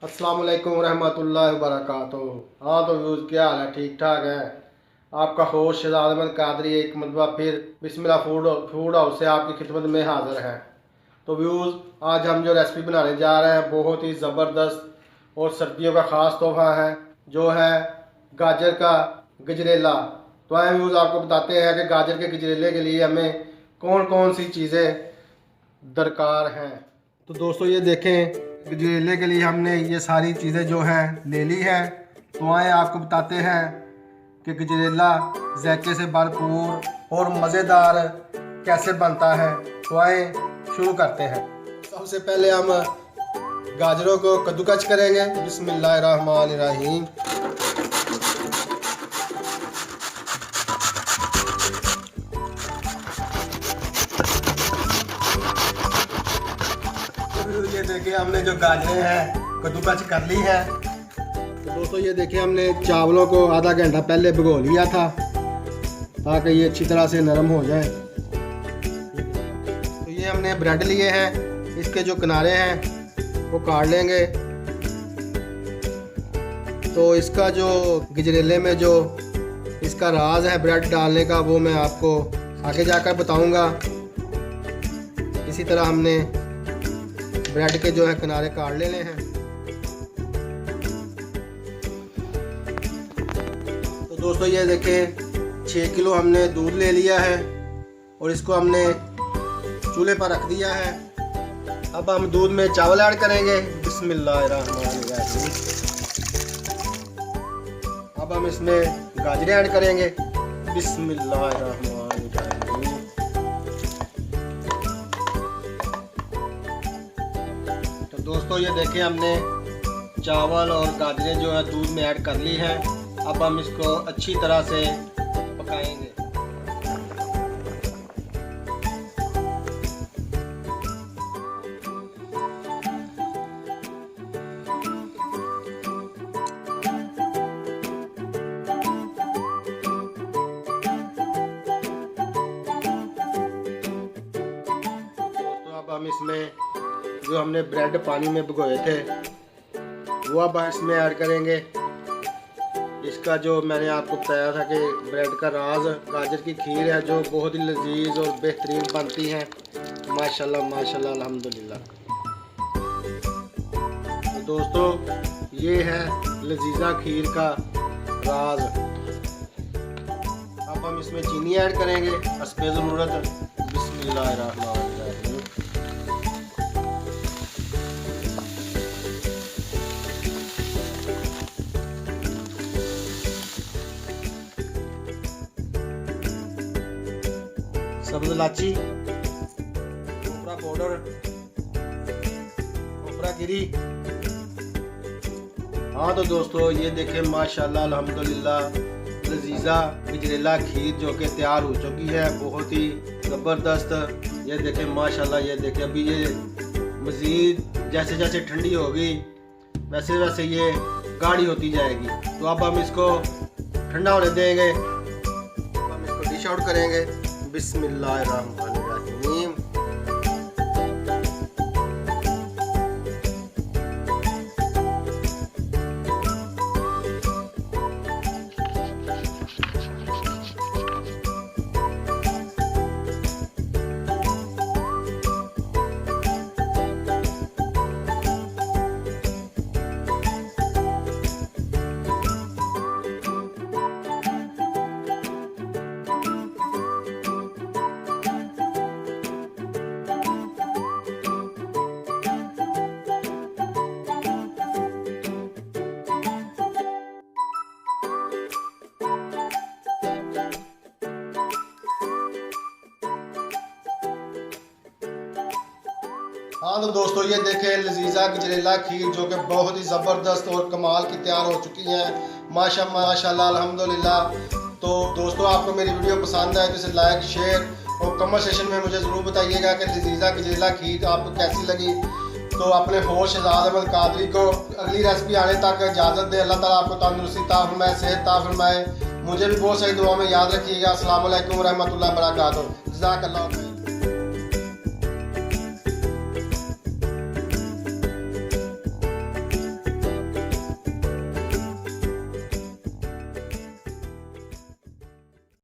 अस्सलाम वालेकुम रहमतुल्लाहि व बरकातुहू। हाँ तो व्यूज़ क्या हाल है, ठीक ठाक है। आपका होस्ट शहजाद अहमद कादरी एक मरतबा फिर बिस्मिल्लाह फूड हाउस से आपकी खिदमत में हाज़िर है। तो व्यूज़ आज हम जो रेसिपी बनाने जा रहे हैं बहुत ही ज़बरदस्त और सर्दियों का ख़ास तोहफ़ा है, जो है गाजर का गजरेला। तो आए व्यूज़ आपको बताते हैं कि गाजर के गजरेले के लिए हमें कौन कौन सी चीज़ें दरकार हैं। तो दोस्तों ये देखें, गजरेले के लिए हमने ये सारी चीज़ें जो हैं ले ली है। तो आए आपको बताते हैं कि गजरेला ज़ायके से भरपूर और मज़ेदार कैसे बनता है। तो आए शुरू करते हैं। सबसे पहले हम गाजरों को कद्दूकस करेंगे। बिस्मिल्लाहिर्रहमानिर्रहीम। ये देखिए हमने जो गाजरें हैं कद्दूकस कर ली है। तो दोस्तों ये देखिए हमने चावलों को आधा घंटा पहले भिगो लिया था ताकि ये अच्छी तरह से नरम हो जाए। तो ये हमने ब्रेड लिए हैं, इसके जो किनारे हैं वो काट लेंगे। तो इसका जो गजरेले में जो इसका राज है ब्रेड डालने का वो मैं आपको आगे जाकर बताऊंगा। इसी तरह हमने ब्रेड के जो है किनारे काट लेने हैं। तो दोस्तों ये देखें 6 किलो हमने दूध ले लिया है और इसको हमने चूल्हे पर रख दिया है। अब हम दूध में चावल ऐड करेंगे। बिस्मिल्लाहिर्रहमानिर्रहीम। अब हम इसमें गाजरें ऐड करेंगे। बिस्मिल्लाहिर्रहमानिर्रहीम। दोस्तों ये देखिए हमने चावल और गाजरें जो है दूध में ऐड कर ली है। अब हम इसको अच्छी तरह से पकाएंगे। दोस्तों अब हम इसमें जो हमने ब्रेड पानी में भिगोए थे वो अब इसमें ऐड करेंगे। इसका जो मैंने आपको बताया था कि ब्रेड का राज गाजर की खीर है जो बहुत ही लजीज और बेहतरीन बनती है। माशाल्लाह माशाल्लाह अल्हम्दुलिल्लाह। तो दोस्तों ये है लजीजा खीर का राज। अब हम इसमें चीनी ऐड करेंगे हस्बे ज़रूरत। बिस्मिल्लाहिर्रहमानिर्रहीम। सब्ज़ इलायची, कोपरा पाउडर, कोपरा गिरी। हाँ तो दोस्तों ये देखें माशाल्लाह अल्हम्दुलिल्लाह लजीजा गजरेला खीर जो कि तैयार हो चुकी है, बहुत ही ज़बरदस्त। ये देखें माशाल्लाह, ये देखें अभी ये मज़ीद जैसे जैसे ठंडी होगी वैसे वैसे ये गाढ़ी होती जाएगी। तो अब हम इसको ठंडा होने देंगे। हम इसको डिश आउट करेंगे। बिस्मिल्लाहिर्रहमानिर्रहीम। हाँ तो दोस्तों ये देखें लजीजा गजरेला खीर जो कि बहुत ही ज़बरदस्त और कमाल की तैयार हो चुकी है। माशाल्लाह अल्हम्दुलिल्लाह। तो दोस्तों आपको मेरी वीडियो पसंद आए तो इसे लाइक शेयर और कमेंट सेशन में मुझे ज़रूर बताइएगा कि लजीजा गजरेला खीर आपको कैसी लगी। तो अपने होस्ट शहजाद अहमद कादरी को अगली रेसिपी आने तक इजाज़त दे। अल्लाह ताला आपको तंदुरुस्ती ता फरमाए, सेहत ता फरमाए। मुझे भी बहुत सारी दुआ में याद रखिएगा। अस्सलाम वालेकुम रहमतुल्लाहि व बरकातुहू। जज़ाकल्लाह।